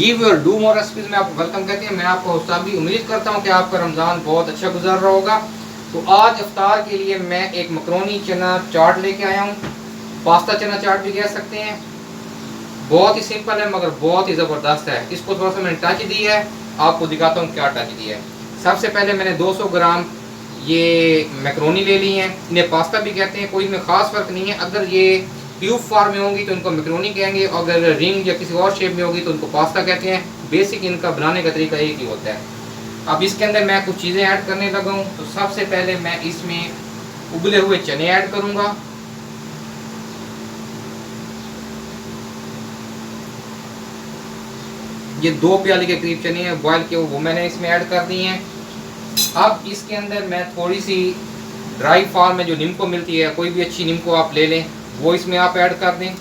Ji viewer, do more recipes में आपको welcome कहते हैं। मैं आपको साबी उम्मीद करता हूं कि आपका रमज़ान बहुत अच्छा गुजर रहा होगा। तो आज इफ्तार के लिए मैं एक मकरोनी चना चाट लेके आया हूं। पास्ता चना चाट भी कह सकते हैं। बहुत ही सिंपल है मगर बहुत ही ज़बरदस्त है। इसको थोड़ा सा मैंने टच दी है, आपको दिखाता हूँ क्या टच दिया है। सबसे पहले मैंने 200 ग्राम ये मैक्रोनी ले ली है। इन्हें पास्ता भी कहते हैं, कोई इनमें ख़ास फ़र्क नहीं है। अगर ये ट्यूब फॉर्म में होंगी तो इनको मैक्रोनी कहेंगे, अगर रिंग या किसी और शेप में होगी तो उनको पास्ता कहते हैं। बेसिक इनका बनाने का तरीका एक ही होता है। अब इसके अंदर मैं कुछ चीज़ें ऐड करने लगा हूँ। तो सबसे पहले मैं इसमें उबले हुए चने ऐड करूँगा। ये 2 प्याली के करीब चने हैं बॉयल किए, वो मैंने इसमें ऐड कर दिए हैं। अब इसके अंदर मैं थोड़ी सी ड्राई फॉर्म में जो नीमको मिलती है, कोई भी अच्छी नीमको आप ले लें, वो इसमें आप ऐड कर दें।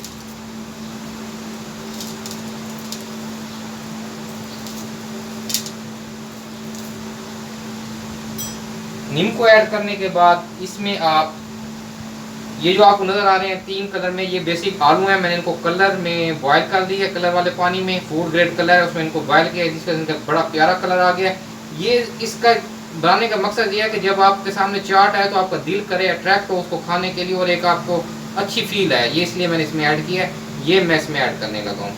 नीमको ऐड करने के बाद इसमें आप ये जो आपको नज़र आ रहे हैं 3 कलर में, ये बेसिक आलू हैं। मैंने इनको कलर में बॉयल कर दिया है, कलर वाले पानी में, फूड ग्रेड कलर है, उसमें इनको बॉयल किया है, जिसका इनका बड़ा प्यारा कलर आ गया। ये इसका बनाने का मकसद ये है कि जब आपके सामने चाट आए तो आपका दिल करे, अट्रैक्ट हो उसको खाने के लिए, और एक आपको अच्छी फील है, ये इसलिए मैंने इसमें ऐड किया है। ये मैं इसमें ऐड करने लगा हूँ।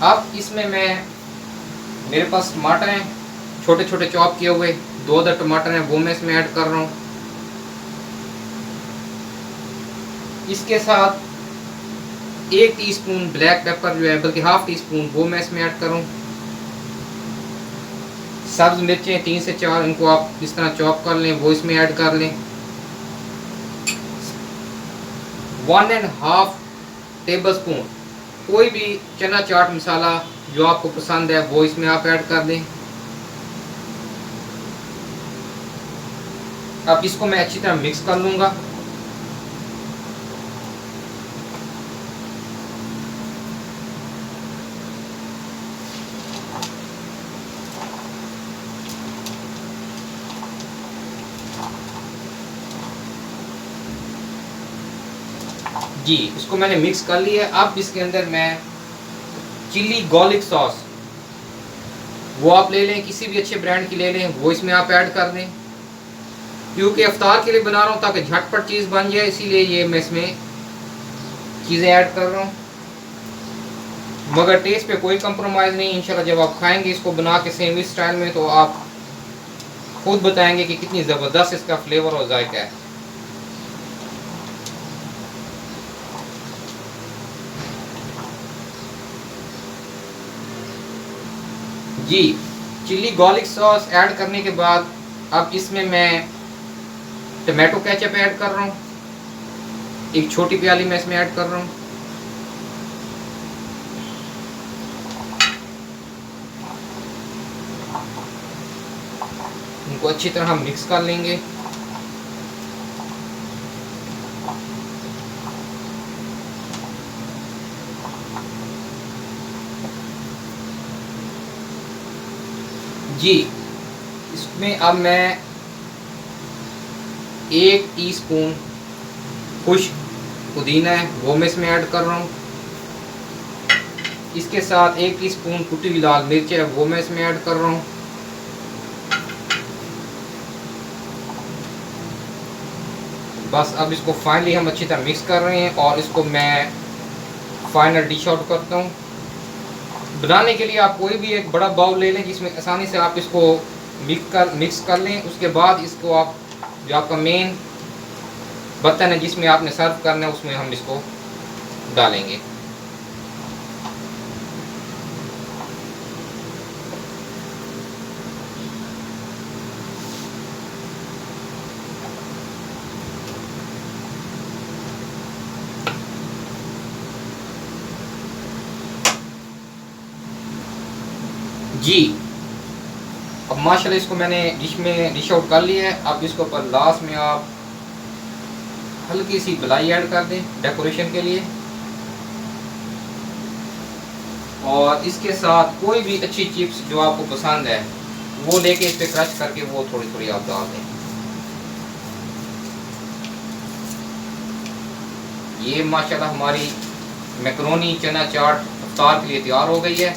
अब इसमें मेरे पास टमाटर हैं छोटे छोटे चॉप किए हुए, 2 अदर टमाटर हैं, वो मैं इसमें ऐड कर रहा हूँ। इसके साथ 1 टीस्पून ब्लैक पेपर जो है, बल्कि हाफ टी स्पून, वो मैं इसमें ऐड कर रहा हूँ। सब्ज मिर्चें 3 से 4, इनको आप इस तरह चॉप कर लें, वो इसमें ऐड कर लें। 1.5 टेबल स्पून कोई भी चना चाट मसाला जो आपको पसंद है वो इसमें आप ऐड कर दें। अब इसको मैं अच्छी तरह मिक्स कर लूँगा। जी, इसको मैंने मिक्स कर लिया। अब इसके अंदर मैं चिली गार्लिक सॉस, वो आप ले लें, किसी भी अच्छे ब्रांड की ले लें, वो इसमें आप ऐड कर दें। क्योंकि इफ्तार के लिए बना रहा हूँ ताकि झटपट चीज़ बन जाए, इसीलिए ये मैं इसमें चीज़ें ऐड कर रहा हूँ। मगर टेस्ट पे कोई कंप्रोमाइज़ नहीं। इंशाल्लाह जब आप खाएंगे इसको बना के सैंडविच स्टाइल में, तो आप खुद बताएंगे कि कितनी ज़बरदस्त इसका फ्लेवर और जायका है। जी, चिली गार्लिक सॉस ऐड करने के बाद अब इसमें मैं टमाटो केचप ऐड कर रहा हूँ। 1 छोटी प्याली मैं इसमें ऐड कर रहा हूँ। इनको अच्छी तरह हम मिक्स कर लेंगे। जी, इसमें अब मैं 1 टीस्पून खुश्क पुदीना है, वो मैं इसमें ऐड कर रहा हूँ। इसके साथ 1 टीस्पून कुटी हुई लाल मिर्च है, वो मैं इसमें ऐड कर रहा हूँ। बस अब इसको फाइनली हम अच्छी तरह मिक्स कर रहे हैं और इसको मैं फाइनल डिश आउट करता हूँ। बनाने के लिए आप कोई भी एक बड़ा बाउल ले लें जिसमें आसानी से आप इसको मिक्स कर लें। उसके बाद इसको आप जो आपका मेन बर्तन है जिसमें आपने सर्व करना है, उसमें हम इसको डालेंगे। जी, अब माशाल्लाह इसको मैंने डिश आउट कर लिया है। अब इसके ऊपर लास्ट में आप हल्की सी मलाई ऐड कर दें डेकोरेशन के लिए, और इसके साथ कोई भी अच्छी चिप्स जो आपको पसंद है वो लेके इस पे क्रश करके वो थोड़ी थोड़ी आप डाल दें। ये माशाल्लाह हमारी मैकरोनी चना चाट इफ्तार के लिए तैयार हो गई है।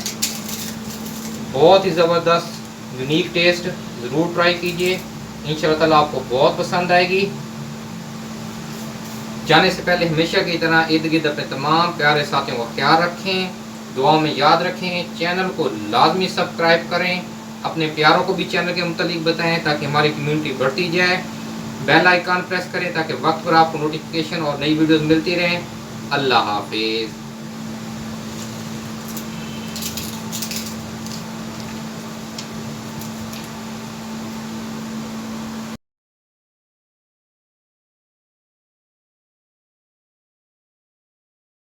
बहुत ही ज़बरदस्त यूनिक टेस्ट, ज़रूर ट्राई कीजिए, इंशाल्लाह ताला आपको बहुत पसंद आएगी। जाने से पहले हमेशा की तरह इर्द गिर्द अपने तमाम प्यारे साथियों का ख्याल रखें, दुआ में याद रखें, चैनल को लाजमी सब्सक्राइब करें, अपने प्यारों को भी चैनल के मुतालिक बताएं ताकि हमारी कम्युनिटी बढ़ती जाए। बेल आइकन प्रेस करें ताकि वक्त पर आपको नोटिफिकेशन और नई वीडियोस मिलती रहें। अल्लाह हाफिज़।